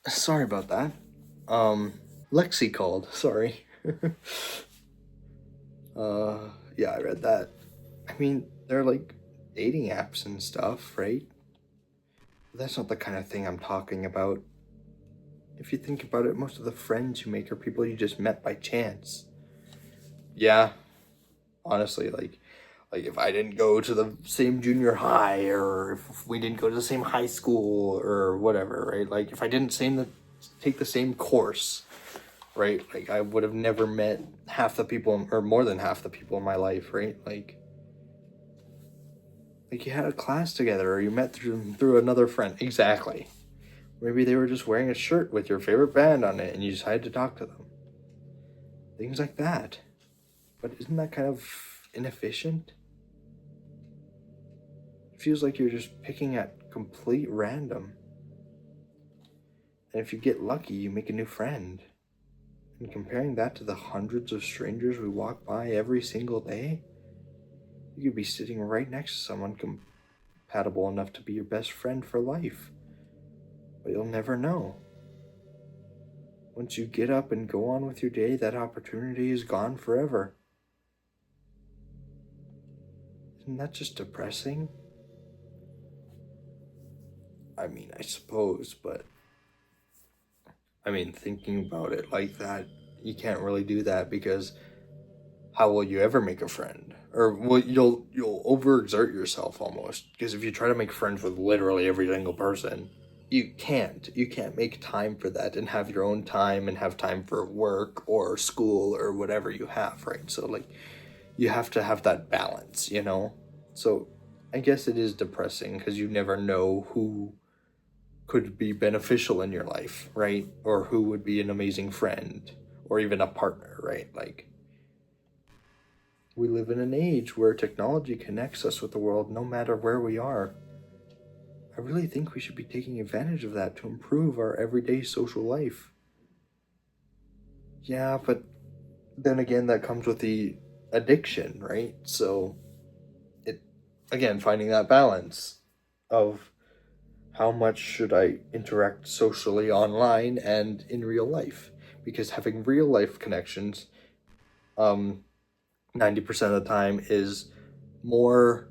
Sorry about that. Lexi called. Sorry. Yeah, I read that. I mean, they're like dating apps and stuff, right? But that's not the kind of thing I'm talking about. If you think about it, most of the friends you make are people you just met by chance. Yeah, honestly, like if I didn't go to the same junior high, or if we didn't go to the same high school or whatever, right? Like if I didn't take the same course, right? Like I would have never met half the people, or more than half the people in my life, right? Like you had a class together, or you met through another friend. Exactly. Maybe they were just wearing a shirt with your favorite band on it, and you decided to talk to them. Things like that. But isn't that kind of inefficient? It feels like you're just picking at complete random. And if you get lucky, you make a new friend. And comparing that to the hundreds of strangers we walk by every single day, you could be sitting right next to someone compatible enough to be your best friend for life. But you'll never know. Once you get up and go on with your day, that opportunity is gone forever. Isn't that just depressing? I mean, I suppose, but I mean, thinking about it like that, you can't really do that because how will you ever make a friend? Or well, you'll overexert yourself almost because if you try to make friends with literally every single person, you can't make time for that and have your own time and have time for work or school or whatever you have, right? So like you have to have that balance, you know? So I guess it is depressing because you never know who could be beneficial in your life, right? Or who would be an amazing friend or even a partner, right? Like we live in an age where technology connects us with the world no matter where we are. I really think we should be taking advantage of that to improve our everyday social life. Yeah, but then again, that comes with the addiction, right? So, it, again, finding that balance of how much should I interact socially online and in real life? Because having real life connections, um, 90% of the time is more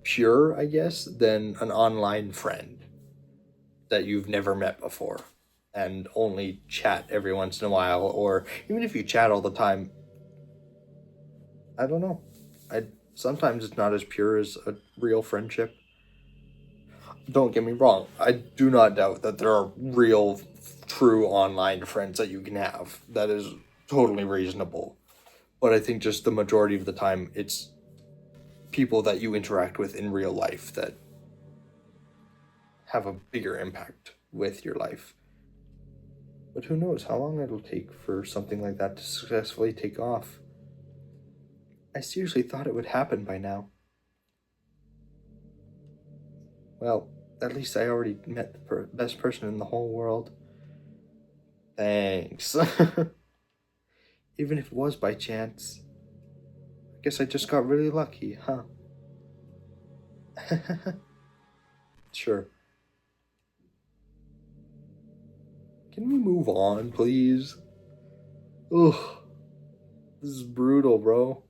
pure, I guess, than an online friend that you've never met before and only chat every once in a while, or even if you chat all the time, I don't know. I sometimes it's not as pure as a real friendship. Don't get me wrong. I do not doubt that there are real, true online friends that you can have. That is totally reasonable. But I think just the majority of the time, it's people that you interact with in real life that have a bigger impact with your life. But who knows how long it'll take for something like that to successfully take off. I seriously thought it would happen by now. Well, at least I already met the best person in the whole world. Thanks. Even if it was by chance. I guess I just got really lucky, huh? Sure. Can we move on, please? Ugh. This is brutal, bro.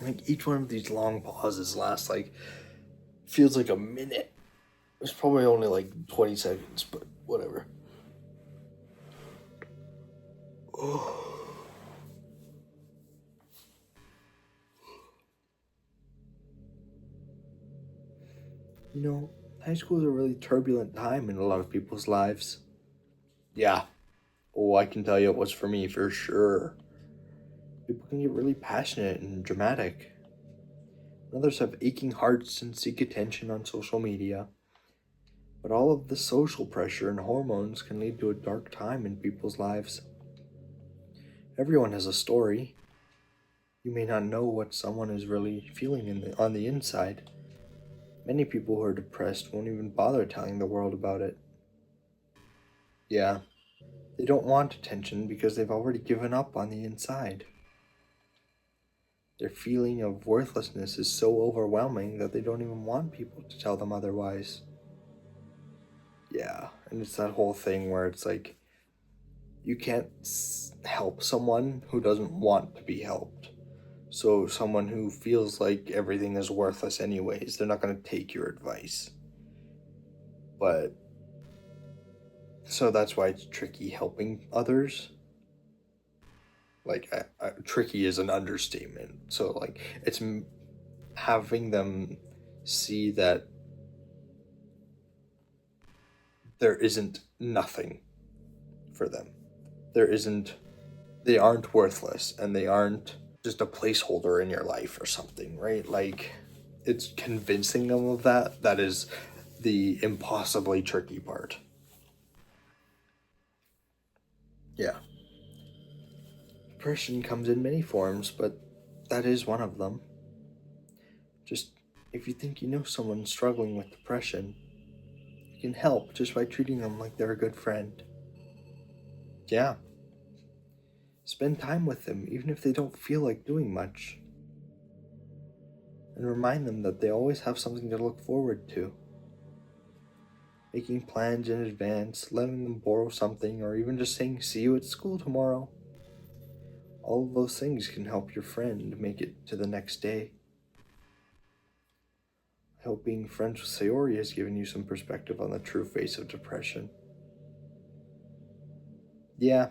Like, each one of these long pauses lasts, like, feels like a minute. It's probably only like 20 seconds, but whatever. You know, high school is a really turbulent time in a lot of people's lives. Yeah. Oh, I can tell you it was for me for sure. People can get really passionate and dramatic. Others have aching hearts and seek attention on social media. But all of the social pressure and hormones can lead to a dark time in people's lives. Everyone has a story. You may not know what someone is really feeling on the inside. Many people who are depressed won't even bother telling the world about it. Yeah, they don't want attention because they've already given up on the inside. Their feeling of worthlessness is so overwhelming that they don't even want people to tell them otherwise. Yeah, and it's that whole thing where it's like, you can't help someone who doesn't want to be helped. So someone who feels like everything is worthless anyways, they're not going to take your advice. But, so that's why it's tricky helping others. Like, tricky is an understatement. So, like, it's having them see that there isn't nothing for them. They aren't worthless, and they aren't just a placeholder in your life or something, right? Like, it's convincing them of that is the impossibly tricky part. Yeah. Depression comes in many forms, but that is one of them. Just, if you think you know someone struggling with depression, you can help just by treating them like they're a good friend. Yeah. Spend time with them, even if they don't feel like doing much. And remind them that they always have something to look forward to. Making plans in advance, letting them borrow something, or even just saying, "See you at school tomorrow." All of those things can help your friend make it to the next day. I hope being friends with Sayori has given you some perspective on the true face of depression. Yeah.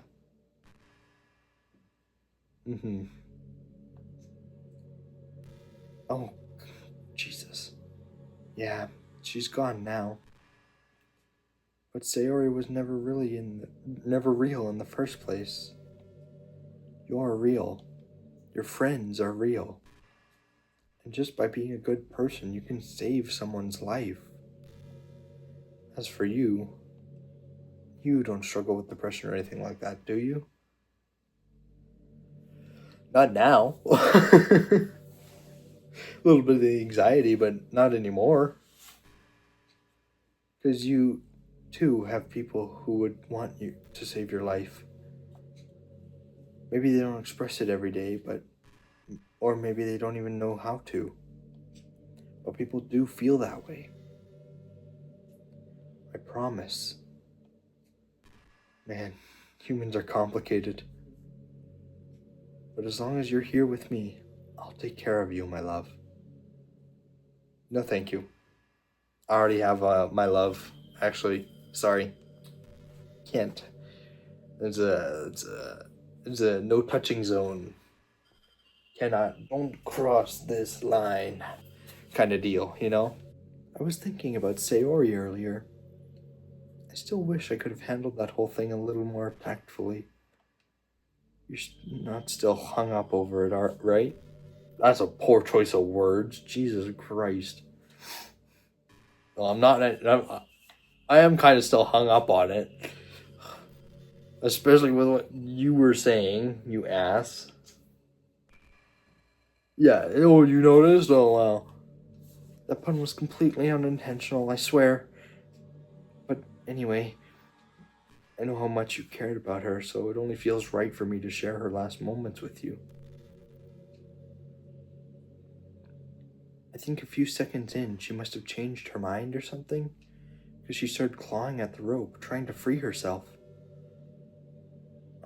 Oh, Jesus. Yeah, she's gone now. But Sayori was never real in the first place. You're real. Your friends are real. And just by being a good person, you can save someone's life. As for you don't struggle with depression or anything like that, do you? Not now. A little bit of the anxiety, but not anymore. Because you, too, have people who would want you to save your life. Maybe they don't express it every day, or maybe they don't even know how to. But people do feel that way. I promise. Man, humans are complicated. But as long as you're here with me, I'll take care of you, my love. No, thank you. I already have my love. Actually, sorry. Can't. There's a no touching zone. Don't cross this line kind of deal, you know? I was thinking about Sayori earlier. I still wish I could have handled that whole thing a little more tactfully. You're not still hung up over it, right? That's a poor choice of words. Jesus Christ. Well, I'm not. I am kind of still hung up on it. Especially with what you were saying, you ass. Yeah, oh, you noticed? Oh, wow. That pun was completely unintentional, I swear. But anyway, I know how much you cared about her, so it only feels right for me to share her last moments with you. I think a few seconds in, she must have changed her mind or something, because she started clawing at the rope, trying to free herself.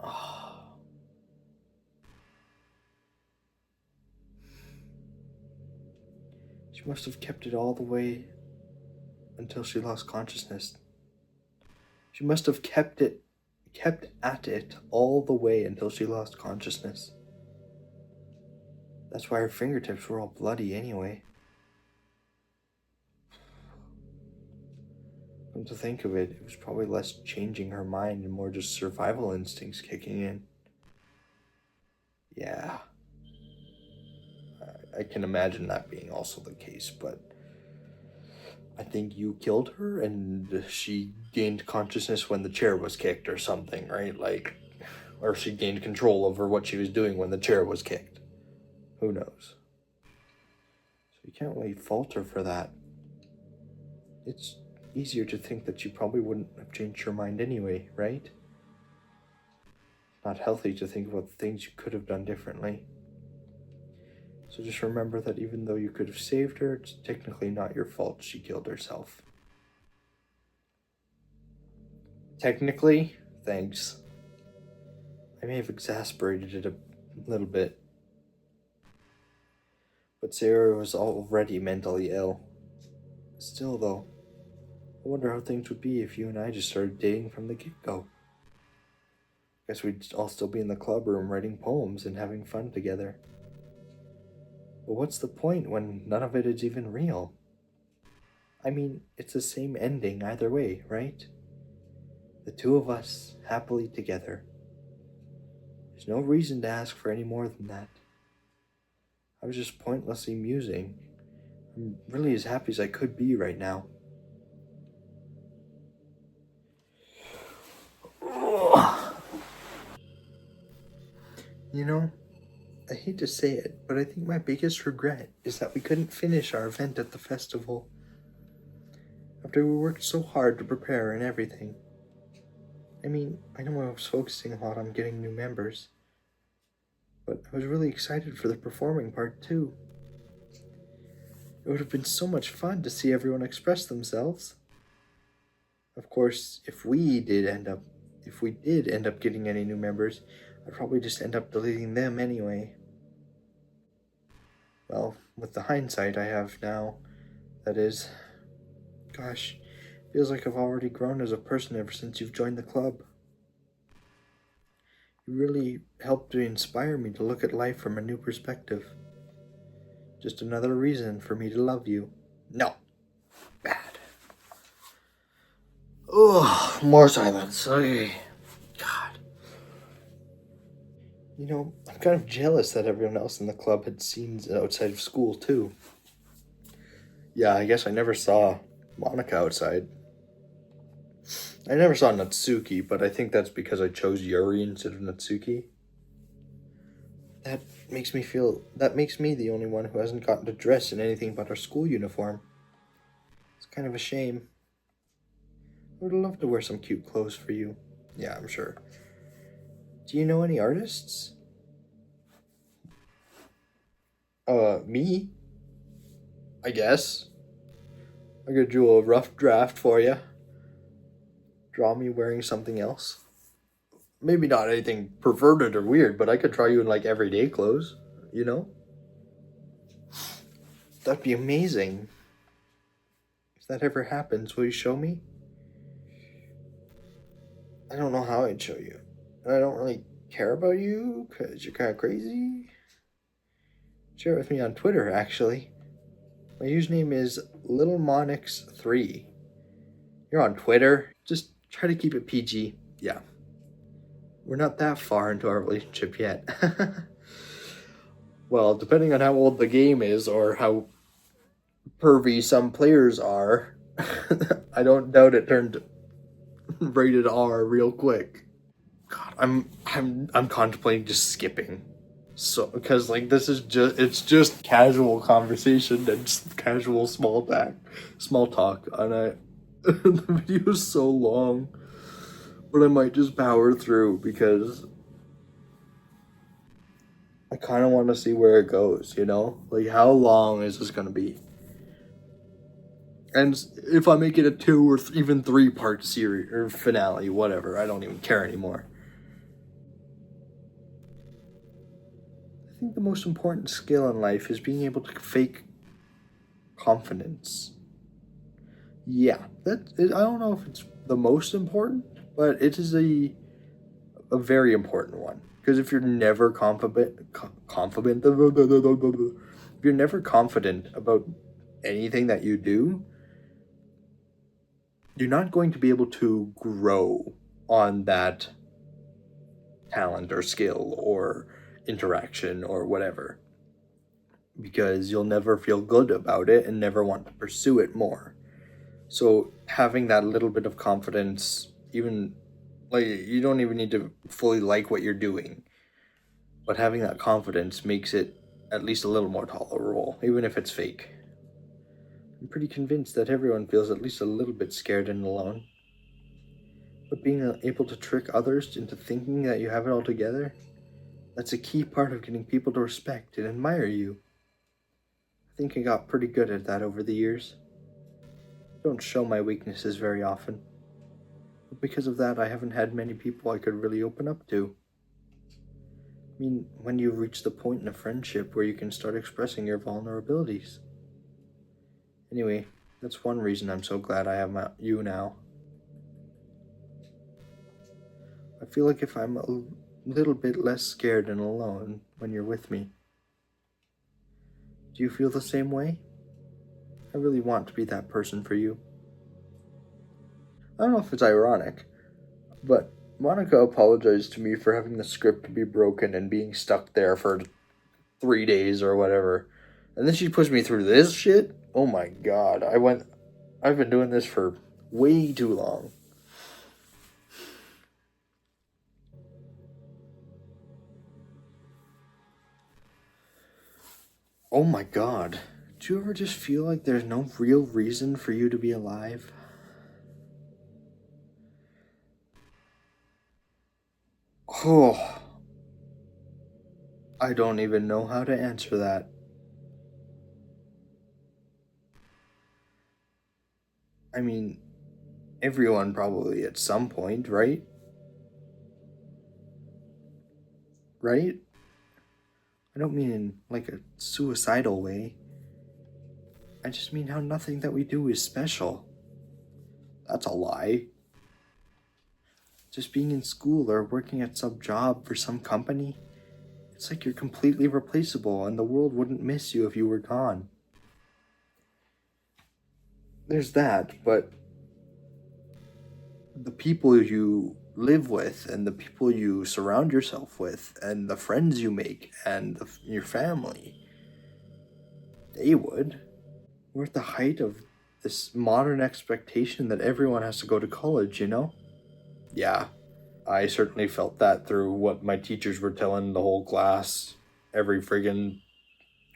Oh. She must have kept it all the way until she lost consciousness. She must have kept at it all the way until she lost consciousness. That's why her fingertips were all bloody anyway. Come to think of it, it was probably less changing her mind and more just survival instincts kicking in. Yeah. I can imagine that being also the case, but I think you killed her and she gained consciousness when the chair was kicked or something, right? Like, or she gained control over what she was doing when the chair was kicked. Who knows? So you can't really fault her for that. It's easier to think that you probably wouldn't have changed your mind anyway, right? Not healthy to think about the things you could have done differently. So just remember that even though you could have saved her, it's technically not your fault she killed herself. Technically, thanks. I may have exasperated it a little bit. But Sayori was already mentally ill. Still, though, I wonder how things would be if you and I just started dating from the get-go. Guess we'd all still be in the club room writing poems and having fun together. But what's the point when none of it is even real? I mean, it's the same ending either way, right? The two of us happily together. There's no reason to ask for any more than that. I was just pointlessly musing. I'm really as happy as I could be right now. You know, I hate to say it, but I think my biggest regret is that we couldn't finish our event at the festival. After we worked so hard to prepare and everything. I mean, I know I was focusing a lot on getting new members, but I was really excited for the performing part too. It would have been so much fun to see everyone express themselves. Of course, if we did end up getting any new members, I'd probably just end up deleting them anyway. Well, with the hindsight I have now, that is, gosh, feels like I've already grown as a person ever since you've joined the club. You really helped to inspire me to look at life from a new perspective. Just another reason for me to love you. No. Bad. Ugh, more silence. Okay. God. You know, I'm kind of jealous that everyone else in the club had scenes outside of school, too. Yeah, I guess I never saw Monika outside. I never saw Natsuki, but I think that's because I chose Yuri instead of Natsuki. That makes me the only one who hasn't gotten to dress in anything but our school uniform. It's kind of a shame. I would love to wear some cute clothes for you. Yeah, I'm sure. Do you know any artists? Me? I guess. I could do a rough draft for you. Draw me wearing something else. Maybe not anything perverted or weird, but I could draw you in like everyday clothes, you know? That'd be amazing. If that ever happens, will you show me? I don't know how I'd show you. And I don't really care about you, because you're kind of crazy. Share it with me on Twitter, actually. My username is littlemonix3. You're on Twitter. Just try to keep it PG. Yeah. We're not that far into our relationship yet. Well, depending on how old the game is or how pervy some players are, I don't doubt it turned rated R real quick. God, I'm contemplating just skipping. So, because like it's just casual conversation and just casual small talk, and the video is so long, but I might just power through because I kind of want to see where it goes, you know? Like, how long is this going to be? And if I make it a 2 or even 3-part series or finale, whatever, I don't even care anymore. I think the most important skill in life is being able to fake confidence. Yeah, I don't know if it's the most important, but it is a very important one. Because if you're never if you're never confident about anything that you do, you're not going to be able to grow on that talent or skill or interaction or whatever. Because you'll never feel good about it and never want to pursue it more. So having that little bit of confidence, even like you don't even need to fully like what you're doing, but having that confidence makes it at least a little more tolerable, even if it's fake. I'm pretty convinced that everyone feels at least a little bit scared and alone. But being able to trick others into thinking that you have it all together, that's a key part of getting people to respect and admire you. I think I got pretty good at that over the years. I don't show my weaknesses very often. But because of that, I haven't had many people I could really open up to. I mean, when you reach the point in a friendship where you can start expressing your vulnerabilities. Anyway, that's one reason I'm so glad I have you now. I feel like if I'm a little bit less scared and alone when you're with me. Do you feel the same way? I really want to be that person for you. I don't know if it's ironic, but Monica apologized to me for having the script be broken and being stuck there for 3 days or whatever. And then she pushed me through this shit? Oh my god. I've been doing this for way too long. Oh my god. Do you ever just feel like there's no real reason for you to be alive? Oh, I don't even know how to answer that. I mean, everyone probably at some point, right? Right? I don't mean in like a suicidal way. I just mean how nothing that we do is special. That's a lie. Just being in school or working at some job for some company, it's like you're completely replaceable and the world wouldn't miss you if you were gone. There's that, but the people you live with and the people you surround yourself with and the friends you make and your family, they would. We're at the height of this modern expectation that everyone has to go to college, you know? Yeah, I certainly felt that through what my teachers were telling the whole class every friggin'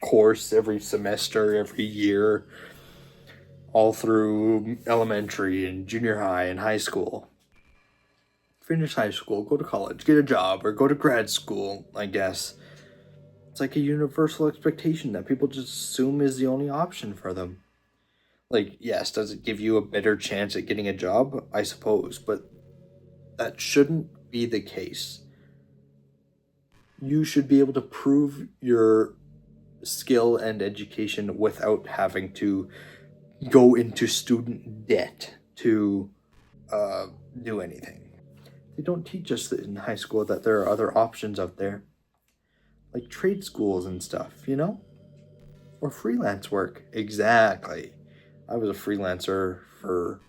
course, every semester, every year, all through elementary and junior high and high school. Finish high school, go to college, get a job, or go to grad school, I guess. It's like a universal expectation that people just assume is the only option for them. Like, yes, does it give you a better chance at getting a job? I suppose, but that shouldn't be the case. You should be able to prove your skill and education without having to go into student debt to uh, do anything. They don't teach us in high school that there are other options out there, like trade schools and stuff, you know? Or freelance work. Exactly. I was a freelancer for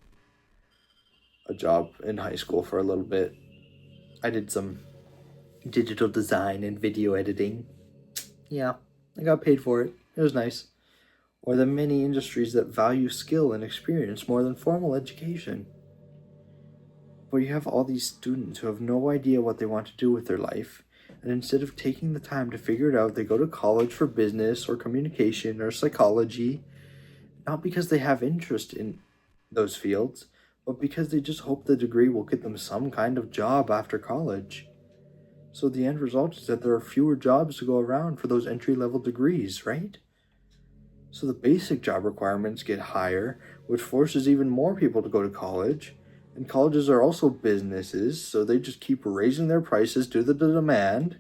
a job in high school for a little bit. I did some digital design and video editing. Yeah, I got paid for it. It was nice. Or the many industries that value skill and experience more than formal education. Where you have all these students who have no idea what they want to do with their life, and instead of taking the time to figure it out, they go to college for business or communication or psychology, not because they have interest in those fields, but because they just hope the degree will get them some kind of job after college. So the end result is that there are fewer jobs to go around for those entry-level degrees, right? So the basic job requirements get higher, which forces even more people to go to college. And colleges are also businesses, so they just keep raising their prices due to the demand.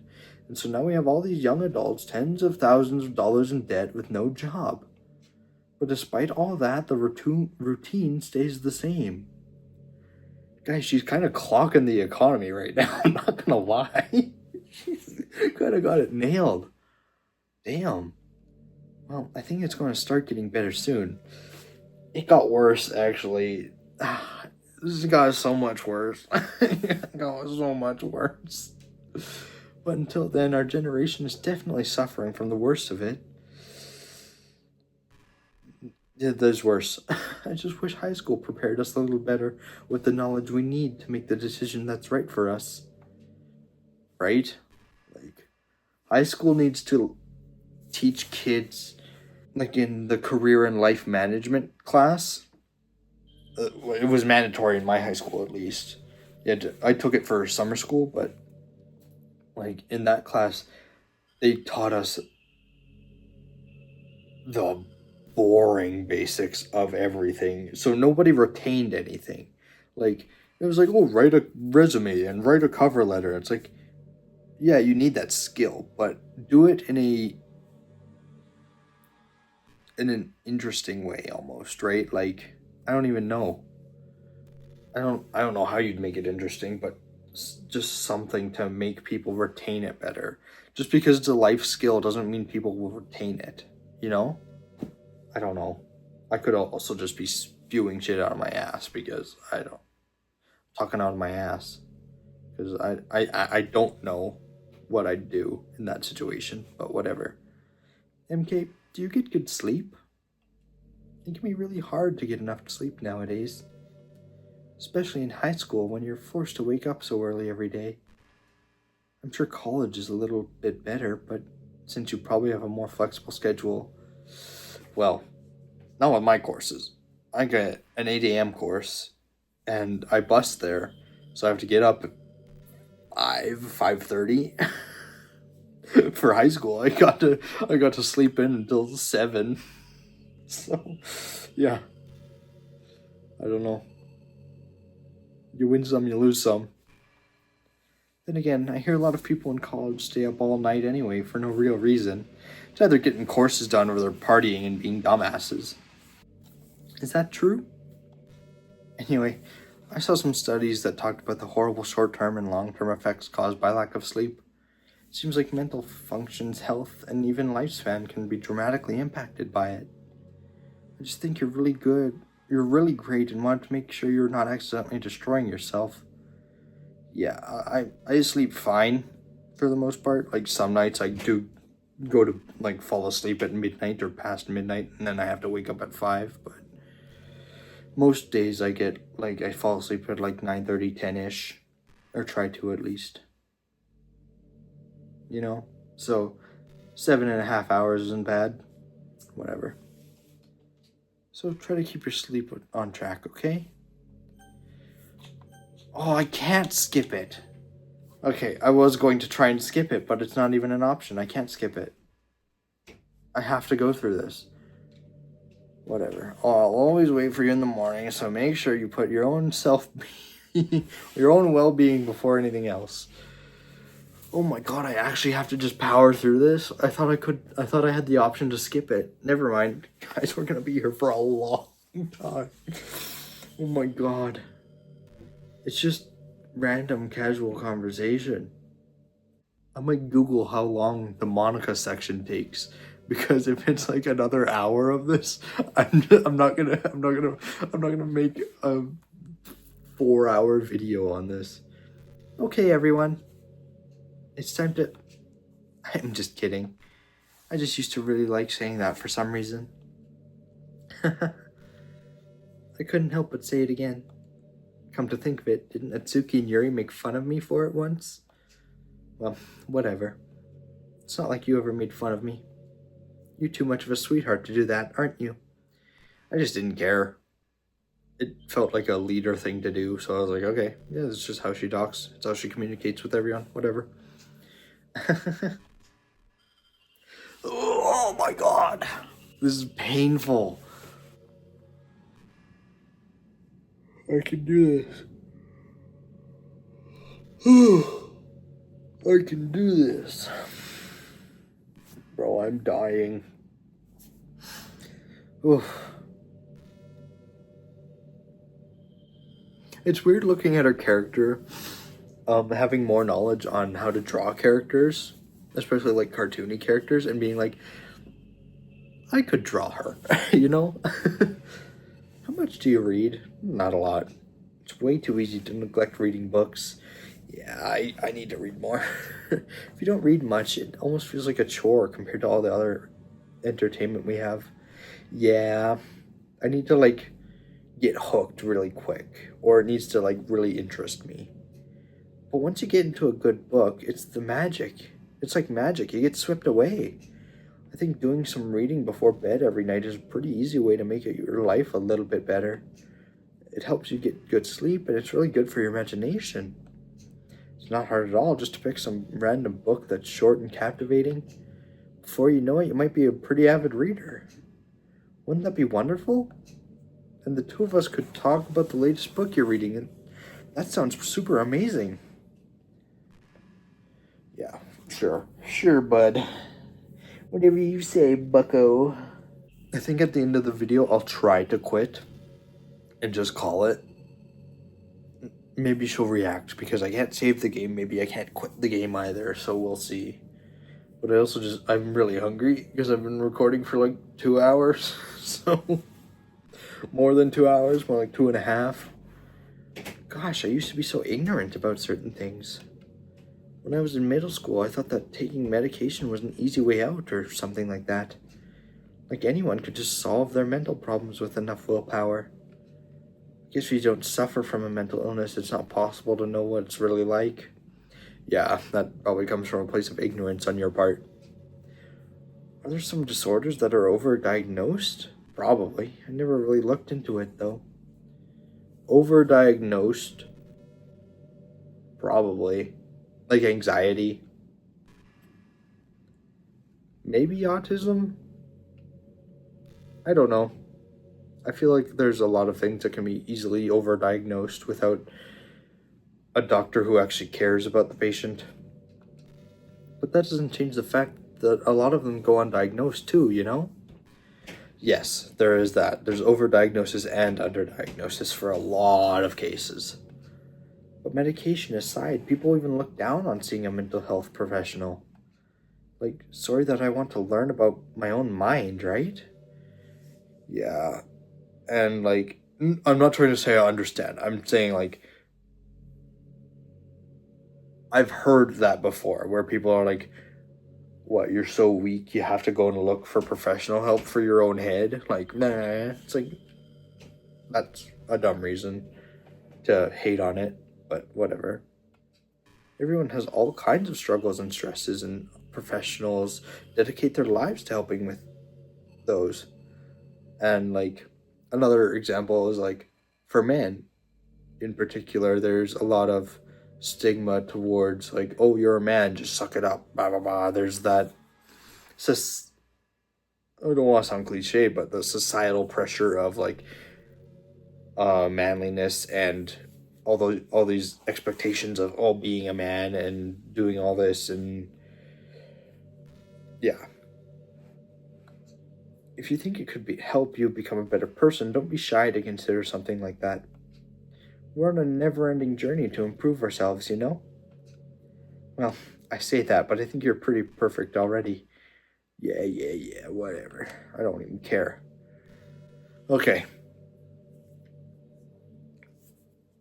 And so now we have all these young adults, tens of thousands of dollars in debt with no job. But despite all that, the routine stays the same. Guys, she's kind of clocking the economy right now, I'm not gonna lie. She's kind of got it nailed. Damn. Well, I think it's going to start getting better soon. It got worse, actually. This got so much worse. It got so much worse. But until then, our generation is definitely suffering from the worst of it. Yeah, there's worse. I just wish high school prepared us a little better with the knowledge we need to make the decision that's right for us. Right? Like, high school needs to teach kids, like in the career and life management class. It was mandatory in my high school, at least. Yeah, I took it for summer school, but like in that class, they taught us the boring basics of everything. So nobody retained anything. Like, it was like, oh, write a resume and write a cover letter. It's like, yeah, you need that skill, but do it in an interesting way almost, right? Like, I don't even know. I don't know how you'd make it interesting, but just something to make people retain it better. Just because it's a life skill doesn't mean people will retain it, you know? I don't know. I could also just be spewing shit out of my ass because I don't talking out of my ass because I don't know what I'd do in that situation, but whatever. MK, do you get good sleep? It can be really hard to get enough sleep nowadays, especially in high school when you're forced to wake up so early every day. I'm sure college is a little bit better, but since you probably have a more flexible schedule, well, not with my courses. I get an 8 a.m. course and I bus there, so I have to get up at 5:30. For high school, I got to sleep in until 7. So, yeah, I don't know. You win some, you lose some. Then again, I hear a lot of people in college stay up all night anyway for no real reason. It's either getting courses done or they're partying and being dumbasses. Is that true? Anyway, I saw some studies that talked about the horrible short-term and long-term effects caused by lack of sleep. It seems like mental functions, health, and even lifespan can be dramatically impacted by it. I just think you're really good. You're really great and want to make sure you're not accidentally destroying yourself. Yeah, I sleep fine for the most part. Like some nights I do go to like fall asleep at midnight or past midnight and then I have to wake up at 5, but most days I fall asleep at like 9:30, 10ish, or try to at least. You know? So 7.5 hours isn't bad. Whatever. So try to keep your sleep on track, okay? Oh, I can't skip it. Okay, I was going to try and skip it, but it's not even an option. I can't skip it. I have to go through this. Whatever. Oh, I'll always wait for you in the morning, so make sure you put your own your own well-being before anything else. Oh my god, I actually have to just power through this? I thought I had the option to skip it. Never mind. Guys, we're gonna be here for a long time. Oh my god. It's just random casual conversation. I might Google how long the Monika section takes because if it's like another hour of this, I'm not gonna make a 4-hour video on this. Okay, everyone, it's time to. I'm just kidding. I just used to really like saying that for some reason. I couldn't help but say it again. Come to think of it, didn't Natsuki and Yuri make fun of me for it once? Well, whatever. It's not like you ever made fun of me. You're too much of a sweetheart to do that, aren't you? I just didn't care. It felt like a leader thing to do, so I was like, okay, yeah, it's just how she talks. It's how she communicates with everyone, whatever. Oh my god! This is painful. I can do this. I can do this. Bro, I'm dying. Oof. It's weird looking at her character, having more knowledge on how to draw characters, especially like cartoony characters, and being like, I could draw her, you know? How much do you read? Not a lot. It's way too easy to neglect reading books. Yeah, I need to read more. If you don't read much, it almost feels like a chore compared to all the other entertainment we have. Yeah, I need to like get hooked really quick, or it needs to like really interest me. But once you get into a good book, it's the magic. It's like magic. You get swept away. I think doing some reading before bed every night is a pretty easy way to make your life a little bit better. It helps you get good sleep, and it's really good for your imagination. It's not hard at all just to pick some random book that's short and captivating. before you know it, you might be a pretty avid reader. Wouldn't that be wonderful? And the two of us could talk about the latest book you're reading, and that sounds super amazing. Yeah, sure. Sure, bud. Whatever you say, bucko. I think at the end of the video, I'll try to quit and just call it. Maybe she'll react because I can't save the game. Maybe I can't quit the game either, so we'll see. But I'm really hungry because I've been recording for like 2 hours. So, more than 2 hours, more like 2.5. Gosh, I used to be so ignorant about certain things. When I was in middle school, I thought that taking medication was an easy way out or something like that. Like anyone could just solve their mental problems with enough willpower. I guess if you don't suffer from a mental illness, it's not possible to know what it's really like. Yeah, that probably comes from a place of ignorance on your part. Are there some disorders that are overdiagnosed? Probably. I never really looked into it, though. Overdiagnosed? Probably. Like anxiety? Maybe autism? I don't know. I feel like there's a lot of things that can be easily overdiagnosed without a doctor who actually cares about the patient. But that doesn't change the fact that a lot of them go undiagnosed too, you know? Yes, there is that. There's overdiagnosis and underdiagnosis for a lot of cases. But medication aside, people even look down on seeing a mental health professional. Like, sorry that I want to learn about my own mind, right? Yeah. And, like, I'm not trying to say I understand. I'm saying, like, I've heard that before, where people are like, what, you're so weak, you have to go and look for professional help for your own head? Like, nah. It's like, that's a dumb reason to hate on it, but whatever. Everyone has all kinds of struggles and stresses, and professionals dedicate their lives to helping with those. And, like, another example is, like, for men in particular, there's a lot of stigma towards, like, oh, you're a man, just suck it up, blah, blah, blah. There's that, I don't want to sound cliche, but the societal pressure of, like, manliness and all these expectations of being a man and doing all this, and yeah. If you think it could help you become a better person, don't be shy to consider something like that. We're on a never-ending journey to improve ourselves, you know? Well, I say that, but I think you're pretty perfect already. Yeah, whatever. I don't even care. Okay.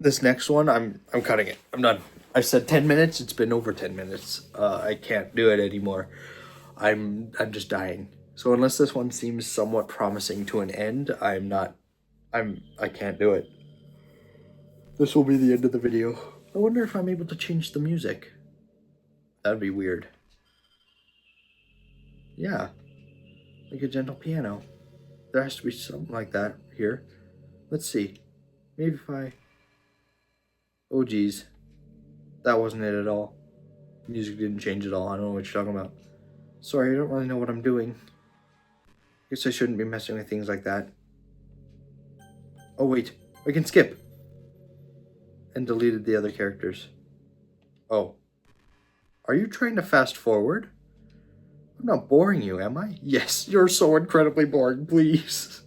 This next one, I'm cutting it. I'm done. I said 10 minutes. It's been over 10 minutes. I can't do it anymore. I'm just dying. So unless this one seems somewhat promising to an end, I can't do it. This will be the end of the video. I wonder if I'm able to change the music. That'd be weird. Yeah, like a gentle piano. There has to be something like that here. Let's see. Maybe if I... Oh, geez. That wasn't it at all. Music didn't change at all. I don't know what you're talking about. Sorry, I don't really know what I'm doing. Guess I shouldn't be messing with things like that. Oh, wait. I can skip. And deleted the other characters. Oh. Are you trying to fast forward? I'm not boring you, am I? Yes, you're so incredibly boring, please.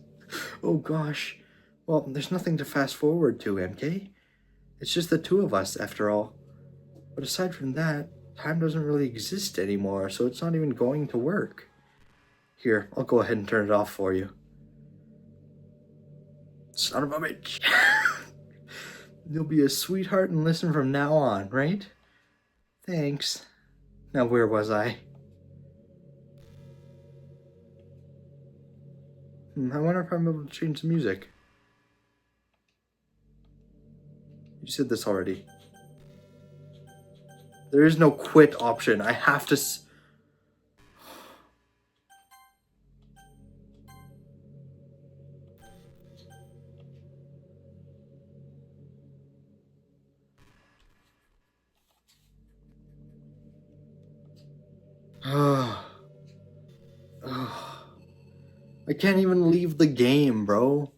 Oh, gosh. Well, there's nothing to fast forward to, MK. It's just the two of us, after all. But aside from that, time doesn't really exist anymore, so it's not even going to work. Here, I'll go ahead and turn it off for you. Son of a bitch. You'll be a sweetheart and listen from now on, right? Thanks. Now, where was I? I wonder if I'm able to change the music. You said this already. There is no quit option. I have to... I can't even leave the game, bro.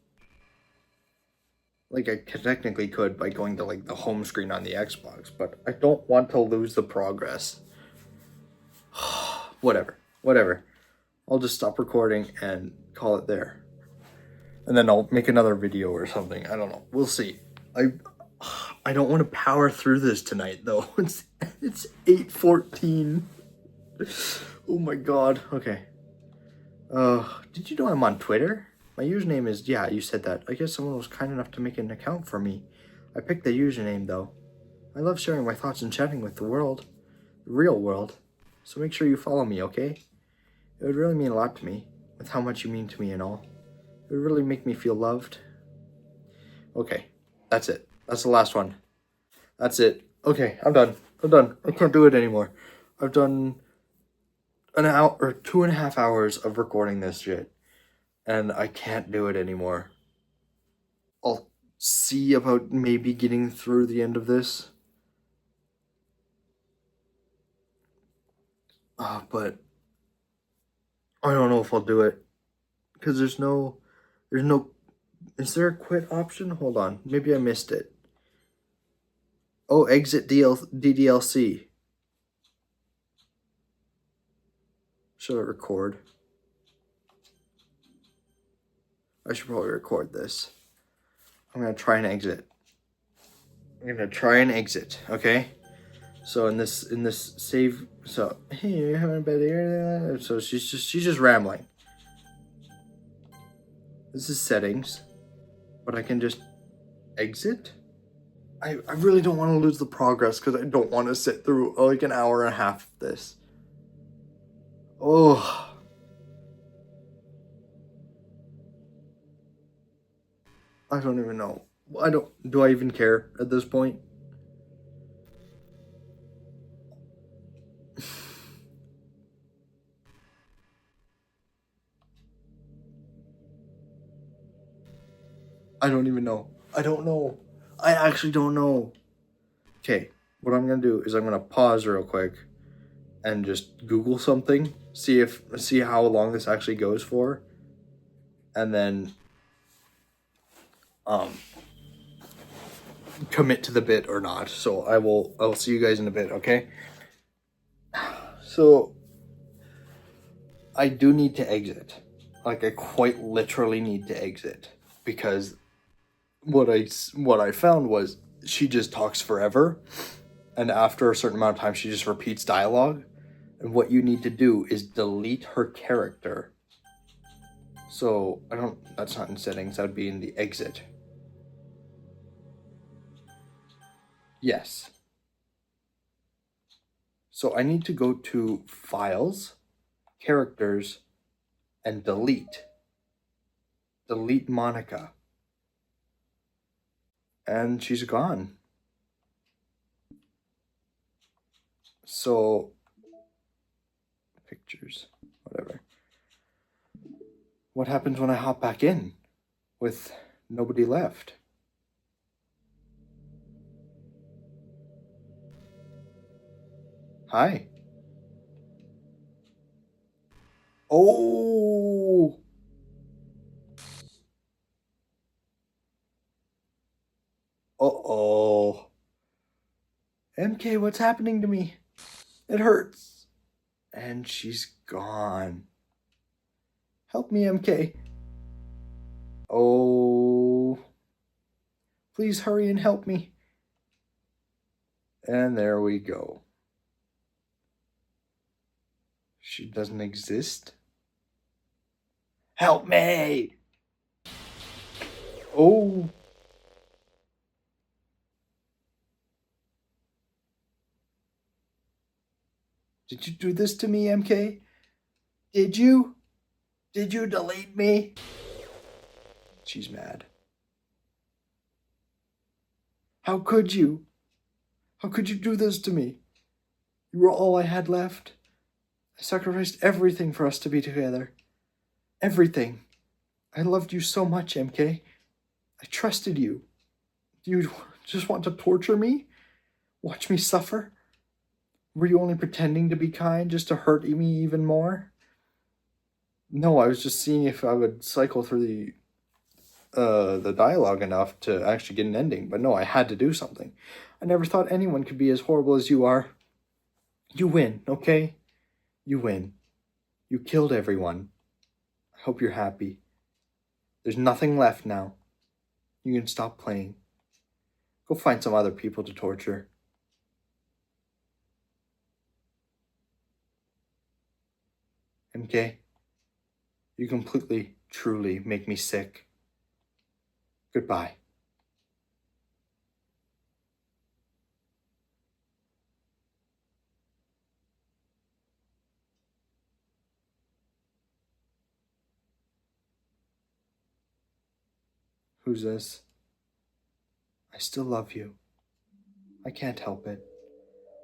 Like, I technically could by going to, like, the home screen on the Xbox, but I don't want to lose the progress. Whatever. I'll just stop recording and call it there. And then I'll make another video or something. I don't know. We'll see. I don't want to power through this tonight, though. It's 8:14. Oh my god. Okay. Did you know I'm on Twitter? My username is, yeah, you said that. I guess someone was kind enough to make an account for me. I picked the username, though. I love sharing my thoughts and chatting with the world. The real world. So make sure you follow me, okay? It would really mean a lot to me, with how much you mean to me and all. It would really make me feel loved. Okay, that's it. That's the last one. That's it. Okay, I'm done. I can't do it anymore. I've done an hour or 2.5 hours of recording this shit, and I can't do it anymore. I'll see about maybe getting through the end of this. But I don't know if I'll do it, because there's no, is there a quit option? Hold on, maybe I missed it. Oh, exit ddlc. Should I record? I should probably record this. I'm gonna try and exit. Okay? So in this save, so hey, you're having a bad ear. So she's just rambling. This is settings, but I can just exit. I really don't want to lose the progress because I don't want to sit through like an hour and a half of this. Oh. I don't even know. Do I even care at this point? I don't even know. I don't know. I actually don't know. Okay, what I'm gonna do is I'm gonna pause real quick and just Google something, see how long this actually goes for, and then commit to the bit or not. So I'll see you guys in a bit, okay? So I do need to exit. Like, I quite literally need to exit, because what I found was she just talks forever, and after a certain amount of time she just repeats dialogue, and what you need to do is delete her character. So that's not in settings, that would be in the exit. Yes. So I need to go to Files, Characters, and Delete. Delete Monika. And she's gone. So, pictures, whatever. What happens when I hop back in with nobody left? Hi. Oh! Uh-oh. MK, what's happening to me? It hurts. And she's gone. Help me, MK. Oh. Please hurry and help me. And there we go. She doesn't exist. Help me! Oh. Did you do this to me, MK? Did you? Did you delete me? She's mad. How could you? How could you do this to me? You were all I had left. I sacrificed everything for us to be together. Everything. I loved you so much, MK. I trusted you. Do you just want to torture me? Watch me suffer? Were you only pretending to be kind just to hurt me even more? No, I was just seeing if I would cycle through the dialogue enough to actually get an ending. But no, I had to do something. I never thought anyone could be as horrible as you are. You win, okay? You win. You killed everyone. I hope you're happy. There's nothing left now. You can stop playing. Go find some other people to torture. MK, you completely, truly make me sick. Goodbye. Who's this? I still love you. I can't help it.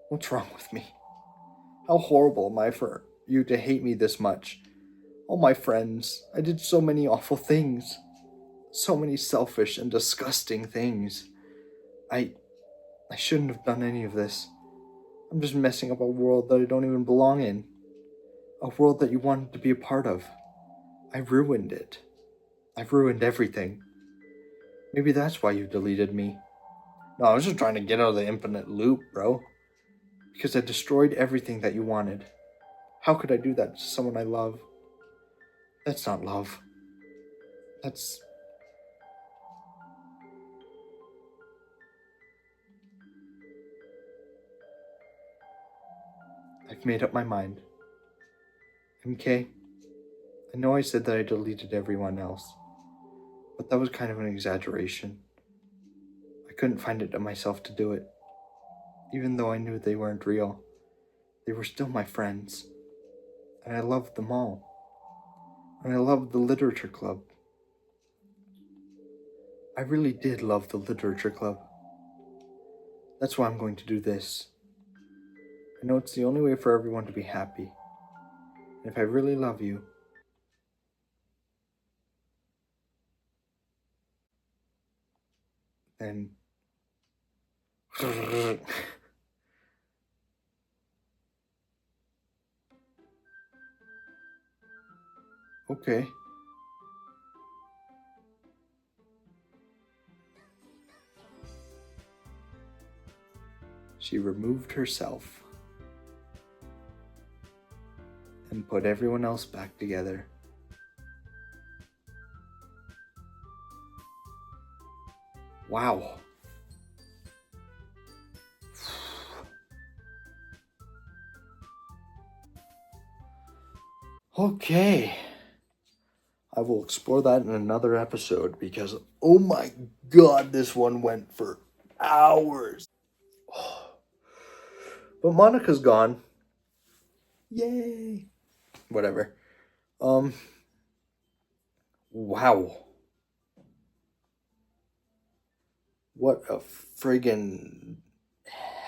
What's wrong with me? How horrible am I for you to hate me this much? All my friends, I did so many awful things. So many selfish and disgusting things. I shouldn't have done any of this. I'm just messing up a world that I don't even belong in. A world that you wanted to be a part of. I ruined it. I've ruined everything. Maybe that's why you deleted me. No, I was just trying to get out of the infinite loop, bro. Because I destroyed everything that you wanted. How could I do that to someone I love? That's not love. That's... I've made up my mind. MK, I know I said that I deleted everyone else, but that was kind of an exaggeration. I couldn't find it in myself to do it. Even though I knew they weren't real, they were still my friends. And I loved them all. And I loved the literature club. I really did love the literature club. That's why I'm going to do this. I know it's the only way for everyone to be happy. And if I really love you, then... Okay. She removed herself and put everyone else back together. Wow. Okay. I will explore that in another episode because, oh my god, this one went for hours. But Monika's gone. Yay. Whatever. Wow. What a friggin'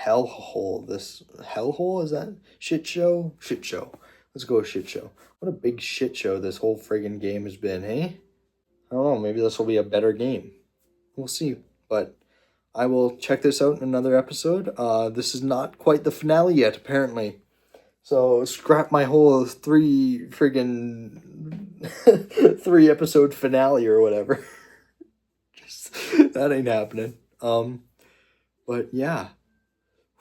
hellhole this... Hellhole? Is that? Shit show? Shit show. Let's go with shit show. What a big shit show this whole friggin' game has been, hey? I don't know, maybe this will be a better game. We'll see. But I will check this out in another episode. This is not quite the finale yet, apparently. So scrap my whole 3 episode finale or whatever. Just, that ain't happening. But yeah.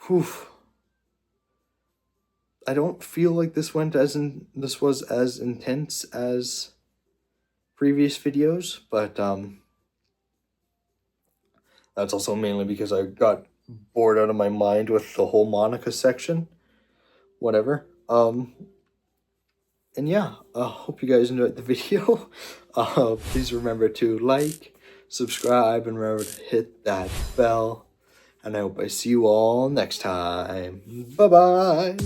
Whew. I don't feel like this was as intense as previous videos, but that's also mainly because I got bored out of my mind with the whole Monika section. Whatever. And yeah, hope you guys enjoyed the video. Please remember to like, subscribe, and remember to hit that bell. And I hope I see you all next time. Bye-bye.